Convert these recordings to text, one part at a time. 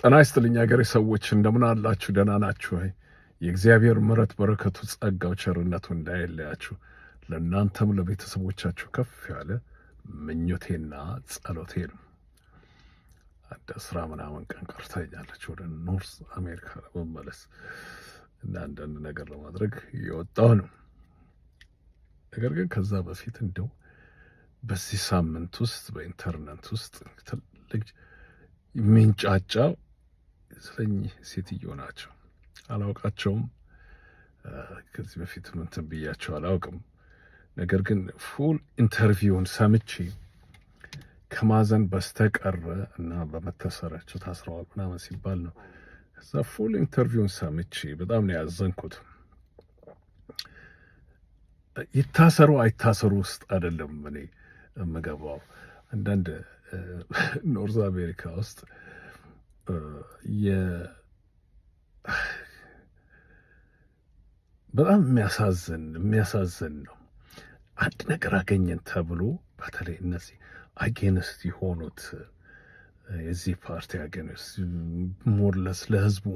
ጤና ይስጥልኝ አገሬ ሰዎች እንደምን አላችሁ? ደህና ናችሁ ወይ? የእግዚአብሔር ምሕረት በረከቱ ጸጋው ቸርነቱ እንዳይለያችሁ ለእናንተም ለቤተሰቦቻችሁ ከፍ ያለ ምኞቴና ጸሎቴ ነው። አንድ 10 ምናምን ቀን ቀርታኛለች ወደ ኖርዝ አሜሪካ ለመመለስ እና አንዳንድ ነገር ለማድረግ እየወጣሁ ነው። ነገር ግን ከዛ በፊት እንደው በዚህ ሳምንት ውስጥ በኢንተርኔት ውስጥ ትልቅ የሚንጫጫው ስለኚህ ሴትዮ ናቸው። አላውቃቸውም። ከዚህ በፊት ምን ብያቸው አላውቅም። ነገር ግን ፉል ኢንተርቪውን ሰምቼ ከማዘን በስተቀር እና በመታሰራቸው ታስረዋል ምናምን ሲባል ነው። ከዛ ፉል ኢንተርቪውን ሰምቼ በጣም ነው ያዘንኩት። ይታሰሩ አይታሰሩ ውስጥ አይደለም እኔ የምገባው። አንዳንድ ኖርዝ አሜሪካ ውስጥ በጣም የሚያሳዝን ነው። አንድ ነገር አገኘን ተብሎ በተለይ እነዚህ አጌንስት የሆኑት የዚህ ፓርቲ አጌንስት ሞርለስ ለህዝቡ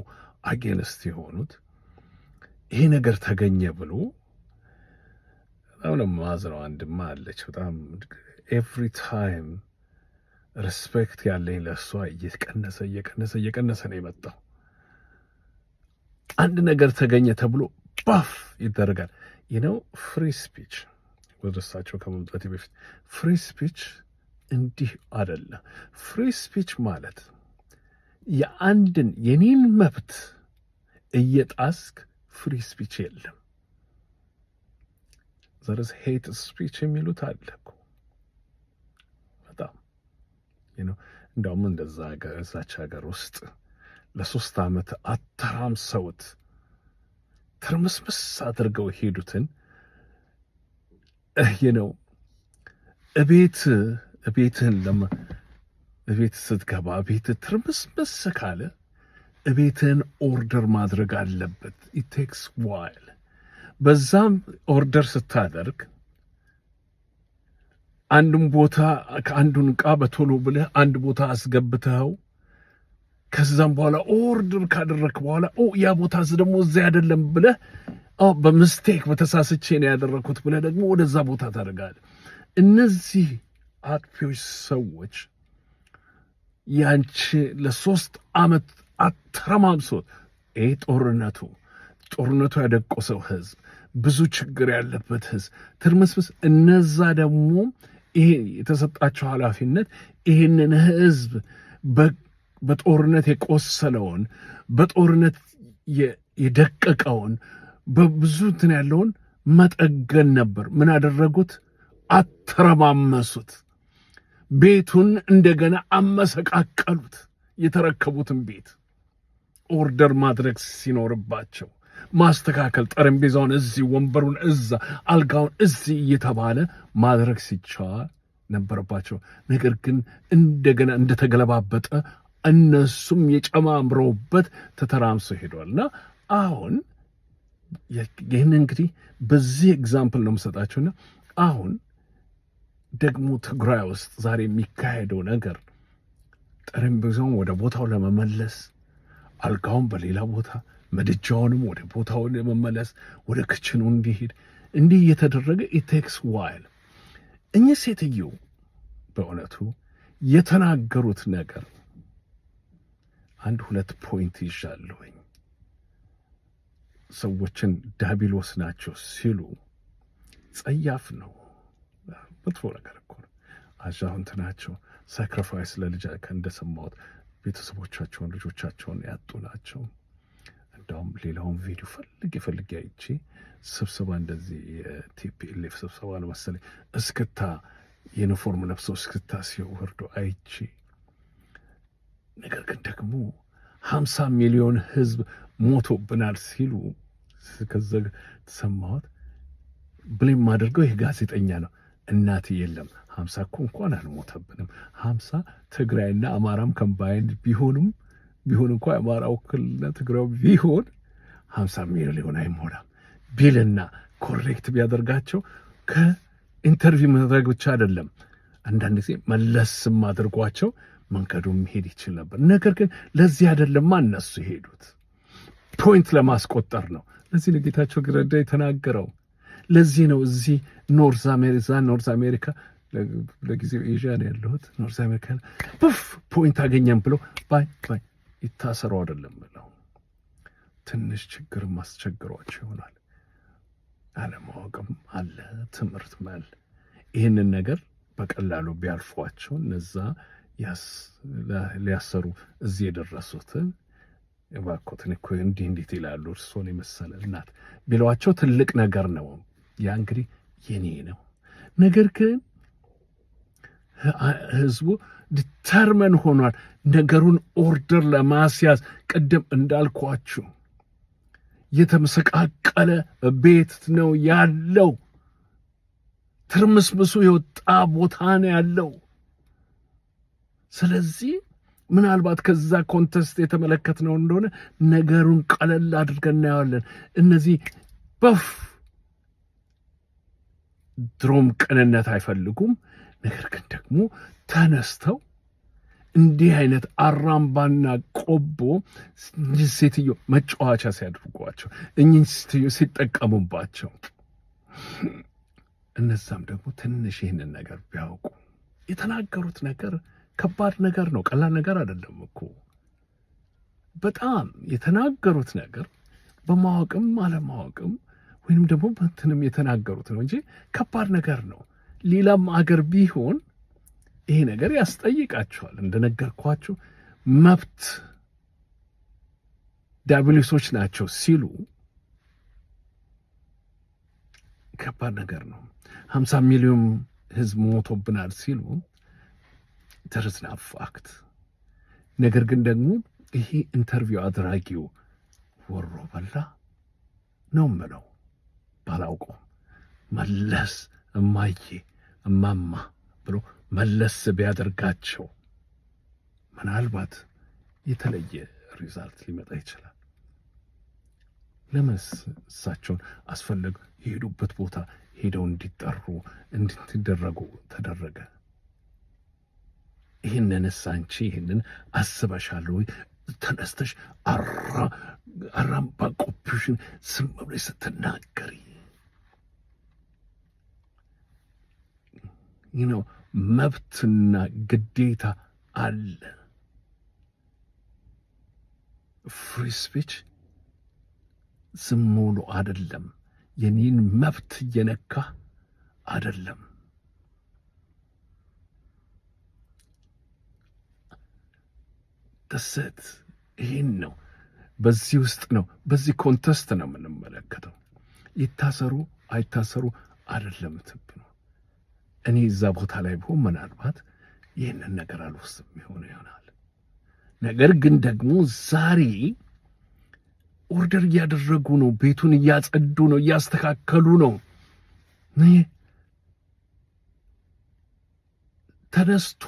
አጌንስት የሆኑት ይሄ ነገር ተገኘ ብሎ በጣም ነው ማዝነው። አንድማ አለች በጣም ኤቭሪ ታይም ሪስፔክት ያለኝ ለእሷ እየቀነሰ ነው የመጣው። አንድ ነገር ተገኘ ተብሎ ባፍ ይደረጋል። ፍሪ ስፒች ወደ እሳቸው ከመምጣቴ በፊት ፍሪ ስፒች እንዲህ አይደለ። ፍሪ ስፒች ማለት የኔን መብት እየጣስክ ፍሪ ስፒች የለም። ዘርስ ሄት ስፒች የሚሉት አለ እኮ በጣም እንደውም እዛች ሀገር ውስጥ ለ3 ዓመት አተራምሰውት ትርምስምስ አድርገው ሄዱትን እቤት ስትገባ ቤት ትርምስምስ ካለ እቤትን ኦርደር ማድረግ አለበት። ኢት ቴክስ ዋይል። በዛም ኦርደር ስታደርግ ከአንዱን ዕቃ በቶሎ ብለህ አንድ ቦታ አስገብተኸው ከዛም በኋላ ኦርደር ካደረክ በኋላ ያ ቦታ ደግሞ እዚያ አይደለም ብለህ በሚስቴክ በተሳስቼ ነው ያደረኩት ብለህ ደግሞ ወደዛ ቦታ ታደርጋለህ። እነዚህ አጥፊዎች ሰዎች ያንቺ ለ3 ዓመት አተረማምሶት ጦርነቱ ያደቆሰው ህዝብ፣ ብዙ ችግር ያለበት ህዝብ ትርምስምስ። እነዛ ደግሞ ይሄ የተሰጣቸው ኃላፊነት ይህንን ህዝብ በጦርነት የቆሰለውን በጦርነት የደቀቀውን በብዙ እንትን ያለውን መጠገን ነበር። ምን አደረጉት? አተረማመሱት። ቤቱን እንደገና አመሰቃቀሉት። የተረከቡትን ቤት ኦርደር ማድረግ ሲኖርባቸው ማስተካከል፣ ጠረጴዛውን እዚህ፣ ወንበሩን እዛ፣ አልጋውን እዚህ እየተባለ ማድረግ ሲቻል ነበረባቸው። ነገር ግን እንደገና እንደተገለባበጠ እነሱም የጨማምረውበት ተተራምሰው ሄዷልና አሁን ይህን እንግዲህ በዚህ ኤግዛምፕል ነው የምሰጣችሁና አሁን ደግሞ ትግራይ ውስጥ ዛሬ የሚካሄደው ነገር ጠረጴዛውን ወደ ቦታው ለመመለስ፣ አልጋውን በሌላ ቦታ፣ ምድጃውንም ወደ ቦታው ለመመለስ፣ ወደ ክችኑ እንዲሄድ እንዲህ እየተደረገ ኢቴክስ ዋይል። እኚህ ሴትዮ በእውነቱ የተናገሩት ነገር 1-2 ፖይንት ይዣለሁኝ። ሰዎችን ዳቢሎስ ናቸው ሲሉ ጸያፍ ነው። መጥፎ ነገር እኮ ነው። አዛውንት ናቸው። ሳክሪፋይስ ለልጅ እንደሰማሁት ቤተሰቦቻቸውን ልጆቻቸውን ያጡ ናቸው። እንደውም ሌላውን ቪዲዮ ፈልጌ አይቼ ስብሰባ እንደዚህ የቲፒኤልኤፍ ስብሰባ ነው መሰለኝ እስክታ ዩኒፎርም ለብሰው እስክታ ሲወርዱ አይቼ፣ ነገር ግን ደግሞ 50 ሚሊዮን ህዝብ ሞቶብናል ሲሉ ከዛ ተሰማሁት። ብሌም ማድረገው ይህ ጋዜጠኛ ነው። እናት የለም 50 እኮ እንኳን አልሞተብንም። 50 ትግራይና አማራም ከምባይንድ ቢሆን እንኳ አማራው ክልልና ትግራይ ቢሆን 50 ሚሊዮን አይሞላም ቢልና ኮሬክት ቢያደርጋቸው ከኢንተርቪው ማድረግ ብቻ አይደለም አንዳንድ ጊዜ መለስም አድርጓቸው መንገዱን መሄድ ይችል ነበር። ነገር ግን ለዚህ አይደለም እነሱ ሄዱት፣ ፖይንት ለማስቆጠር ነው። ለዚህ ነው ጌታቸው ረዳ የተናገረው። ለዚህ ነው እዚህ ኖርዝ አሜሪካ ለጊዜው ኤዥያ ነው ያለሁት፣ ኖርዝ አሜሪካ ፖይንት አገኘን ብሎ ባይ ይታሰሩ አይደለም ብለው ትንሽ ችግር ማስቸግሯቸው ይሆናል። አለማወቅም አለ፣ ትምህርት አለ። ይህንን ነገር በቀላሉ ቢያልፏቸው እነዛ ሊያሰሩ እዚህ የደረሱትን እባክዎትን እኮ እንዴት ይላሉ እርሶን የመሰለ እናት ቢሏቸው ትልቅ ነገር ነው። ያ እንግዲህ የኔ ነው። ነገር ግን ህዝቡ ዲተርመን ሆኗል ነገሩን ኦርደር ለማስያዝ። ቅድም እንዳልኳችሁ የተመሰቃቀለ ቤት ነው ያለው፣ ትርምስምሱ የወጣ ቦታ ነው ያለው። ስለዚህ ምናልባት ከዛ ኮንቴስት የተመለከትነው እንደሆነ ነገሩን ቀለል አድርገን እናየዋለን። እነዚህ ድሮም ቅንነት አይፈልጉም። ነገር ግን ደግሞ ተነስተው እንዲህ አይነት አራምባና ቆቦ ሴትዮ መጫወቻ ሲያደርጓቸው፣ እኚህ ሴትዮ ሲጠቀሙባቸው፣ እነዛም ደግሞ ትንሽ ይህንን ነገር ቢያውቁ። የተናገሩት ነገር ከባድ ነገር ነው፣ ቀላል ነገር አይደለም እኮ። በጣም የተናገሩት ነገር በማወቅም አለማወቅም ወይንም ደግሞ በትንም የተናገሩት ነው እንጂ ከባድ ነገር ነው። ሌላም አገር ቢሆን ይሄ ነገር ያስጠይቃቸዋል። እንደነገርኳችሁ መብት ዳብሊሶች ናቸው ሲሉ ከባድ ነገር ነው። 50 ሚሊዮን ህዝብ ሞቶብናል ሲሉ ተርስና ፋክት። ነገር ግን ደግሞ ይሄ ኢንተርቪው አድራጊው ወሮ በላ ነው ምለው ባላውቀው መለስ እማዬ እማማ ብሎ መለስ ቢያደርጋቸው ምናልባት የተለየ ሪዛልት ሊመጣ ይችላል። ለምን እሳቸውን አስፈለጉ? የሄዱበት ቦታ ሄደው እንዲጠሩ እንዲደረጉ ተደረገ። ይህንንስ አንቺ ይህንን አስበሻል ወይ? ተነስተሽ አራምባ ቆብሽን ስም ብለሽ ስትናገሪ ነው መብትና ግዴታ አለ። ፍሪ ስፒች ዝም ብሎ አይደለም። የኔን መብት እየነካ አይደለም። ተሰት ይህን ነው። በዚህ ውስጥ ነው፣ በዚህ ኮንቴስት ነው የምንመለከተው። ይታሰሩ አይታሰሩ አይደለም ትብ ነው። እኔ እዛ ቦታ ላይ ብሆን ምናልባት ይህንን ነገር አልወስም ይሆናል። ነገር ግን ደግሞ ዛሬ ኦርደር እያደረጉ ነው፣ ቤቱን እያጸዱ ነው፣ እያስተካከሉ ነው። ተነስቶ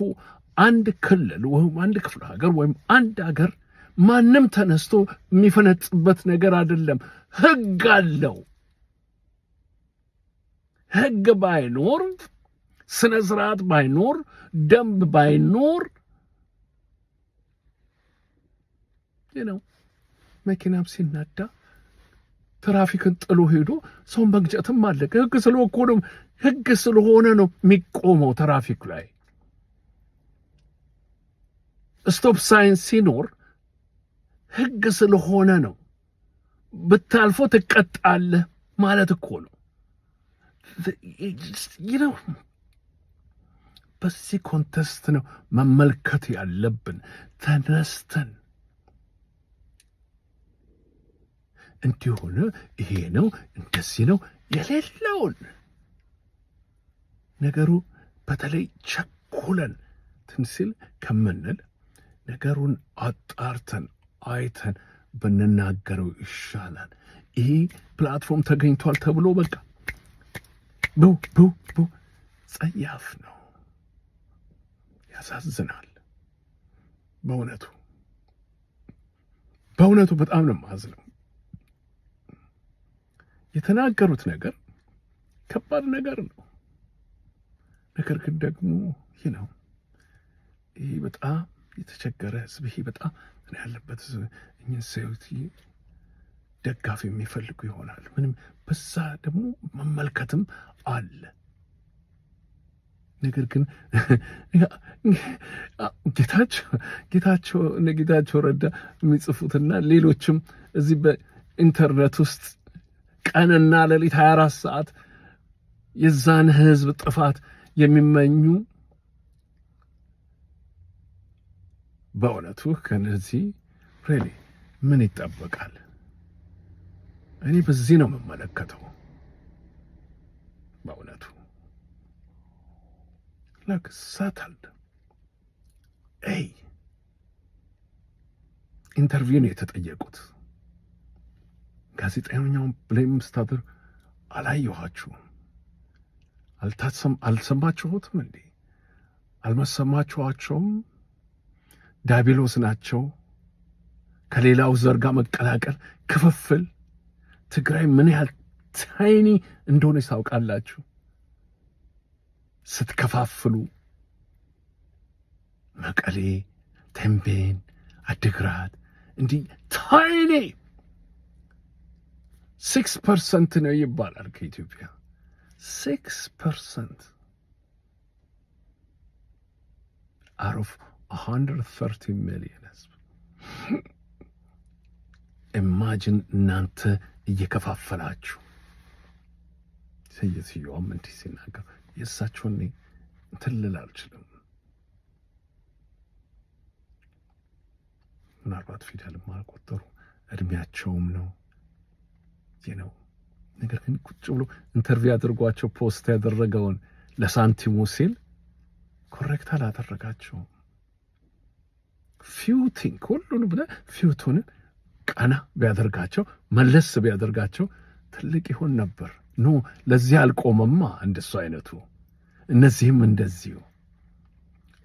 አንድ ክልል ወይም አንድ ክፍለ ሀገር ወይም አንድ ሀገር ማንም ተነስቶ የሚፈነጽበት ነገር አይደለም። ህግ አለው። ህግ ባይኖር፣ ስነ ስርዓት ባይኖር፣ ደንብ ባይኖር ነው መኪናም ሲናዳ ትራፊክን ጥሎ ሄዶ ሰውን መግጨትም አለቀ። ህግ ስለሆነ ነው የሚቆመው ትራፊክ ላይ። ስቶፕ ሳይን ሲኖር ህግ ስለሆነ ነው። ብታልፎ ትቀጣለህ ማለት እኮ ነው። በዚህ ኮንቴስት ነው መመልከት ያለብን። ተነስተን እንዲሆነ ይሄ ነው እንደዚህ ነው የሌለውን ነገሩ በተለይ ቸኩለን ትንሲል ከምንል ነገሩን አጣርተን አይተን ብንናገረው ይሻላል። ይሄ ፕላትፎርም ተገኝቷል ተብሎ በቃ ቡ ጸያፍ ነው። ያሳዝናል። በእውነቱ በጣም ነው የማዝነው። የተናገሩት ነገር ከባድ ነገር ነው። ነገር ግን ደግሞ ይሄ በጣም የተቸገረ ህዝብ፣ ይሄ በጣም ያለበት ህዝብ እኚህን ሰውዬ ደጋፊ የሚፈልጉ ይሆናል። ምንም በዛ ደግሞ መመልከትም አለ። ነገር ግን ጌታቸው ረዳ የሚጽፉትና ሌሎችም እዚህ በኢንተርኔት ውስጥ ቀንና ሌሊት 24 ሰዓት የዛን ህዝብ ጥፋት የሚመኙ በእውነቱ ከነዚህ ሬሊ ምን ይጠበቃል? እኔ በዚህ ነው የምመለከተው። በእውነቱ ሰትልድ ኢንተርቪው ነው የተጠየቁት። ጋዜጠኛውን ብሌም ስታደር አላየኋችሁም? አልሰማችሁትም እንዴ? አልመሰማችኋቸውም? ዳቢሎስ ናቸው። ከሌላው ዘርጋ መቀላቀል፣ ክፍፍል ትግራይ ምን ያህል ታይኒ እንደሆነ ታውቃላችሁ? ስትከፋፍሉ መቀሌ፣ ተንቤን፣ አድግራት እንዲህ ታይኒ 6% ነው ይባላል ከኢትዮጵያ 6% out of 130 million ህዝብ። ኢማጂን እናንተ እየከፋፈላችሁ ሰየስየውም እንዲህ ሲናገር የእሳቸውን እንትን ልል አልችልም። ምናልባት ፊደልም አልቆጠሩ እድሜያቸውም ነው ነው። ነገር ግን ቁጭ ብሎ ኢንተርቪው አድርጓቸው ፖስት ያደረገውን ለሳንቲሙ ሲል ኮሬክት አላደረጋቸውም። ፊውቲንግ ሁሉን ብለ ፊውቱን ቀና ቢያደርጋቸው መለስ ቢያደርጋቸው ትልቅ ይሆን ነበር። ኖ ለዚህ አልቆመማ። እንደሱ አይነቱ እነዚህም እንደዚሁ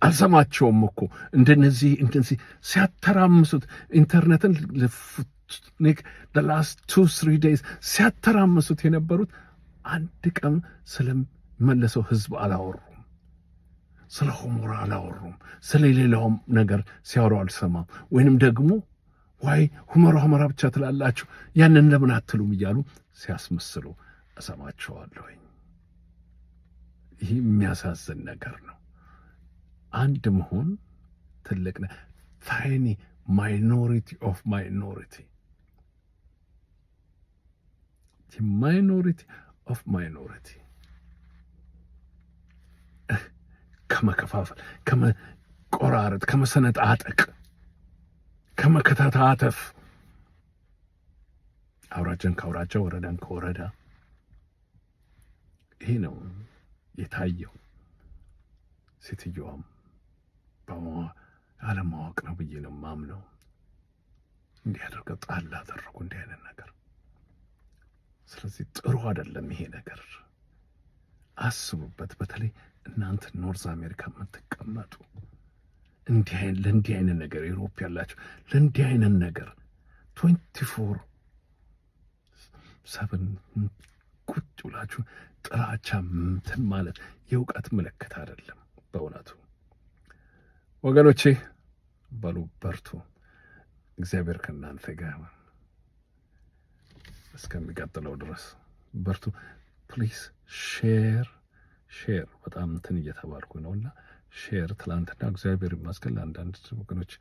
አልሰማቸውም እኮ እንደነዚህ ሲያተራምሱት ኢንተርኔትን the last 2-3 days ሲያተራምሱት የነበሩት አንድ ቀን ስለመለሰው ህዝብ አላወሩም። ስለ ሆሞራ አላወሩም። ስለ ሌላውም ነገር ሲያወሩ አልሰማም። ወይንም ደግሞ ዋይ ሆሞራ ብቻ ትላላችሁ ያንን ለምን አትሉም እያሉ ሲያስመስሉ እሰማቸዋለሁ። ይህ የሚያሳዝን ነገር ነው። አንድ መሆን ትልቅ ነው። ታይኒ ማይኖሪቲ ኦፍ ማይኖሪቲ ከመከፋፈል፣ ከመቆራረጥ፣ ከመሰነጣጠቅ፣ ከመከታተፍ አውራጃን ከአውራጃ ወረዳን ከወረዳ ይሄ ነው የታየው። ሴትዮዋም አለማወቅ ነው ብዬ ነው ማምነው። እንዲህ አድርገው ጣል አደረጉ እንዲህ አይነት ነገር። ስለዚህ ጥሩ አይደለም ይሄ ነገር። አስቡበት። በተለይ እናንተ ኖርዝ አሜሪካ የምትቀመጡ ለእንዲህ አይነት ነገር ዩሮፕ ያላችሁ ለእንዲህ አይነት ነገር 24/7 ቁጭ ብላችሁ ጥላቻ እንትን ማለት የእውቀት ምልክት አይደለም። በእውነቱ ወገኖቼ በሉ በርቱ። እግዚአብሔር ከእናንተ ጋር እስከሚቀጥለው ድረስ በርቱ። ፕሊዝ ሼር በጣም እንትን እየተባልኩ ነውና ሼር። ትላንትና እግዚአብሔር ይመስገን አንዳንድ ወገኖች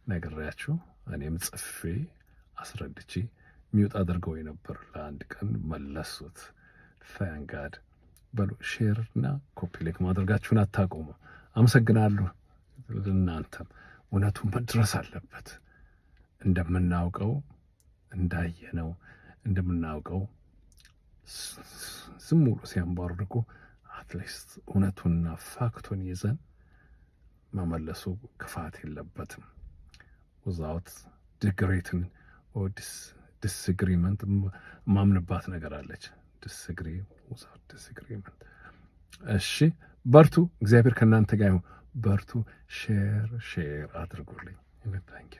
ነግሬያችሁ እኔም ጽፌ አስረድቼ ሚውጥ አድርገው ነበር። ለአንድ ቀን መለሱት። ታንጋድ በሉ ሼርና ኮፒ ሊንክ ማድረጋችሁን አታቆሙ። አመሰግናለሁ። እናንተም እውነቱ መድረስ አለበት። እንደምናውቀው እንዳየነው እንደምናውቀው ዝም ብሎ ሲያንባርቁ አትሊስት እውነቱንና ፋክቱን ይዘን መመለሱ ክፋት የለበትም። without ዲግሬትን ዲስግሪመንት ማምንባት ነገር አለች። ዲስግሪ without ዲስግሪመንት። እሺ በርቱ። እግዚአብሔር ከእናንተ ጋር ይሁን። በርቱ። ሼር አድርጉልኝ። ታንክ ዩ።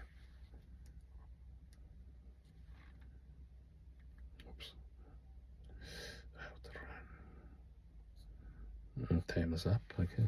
Time is up. Okay.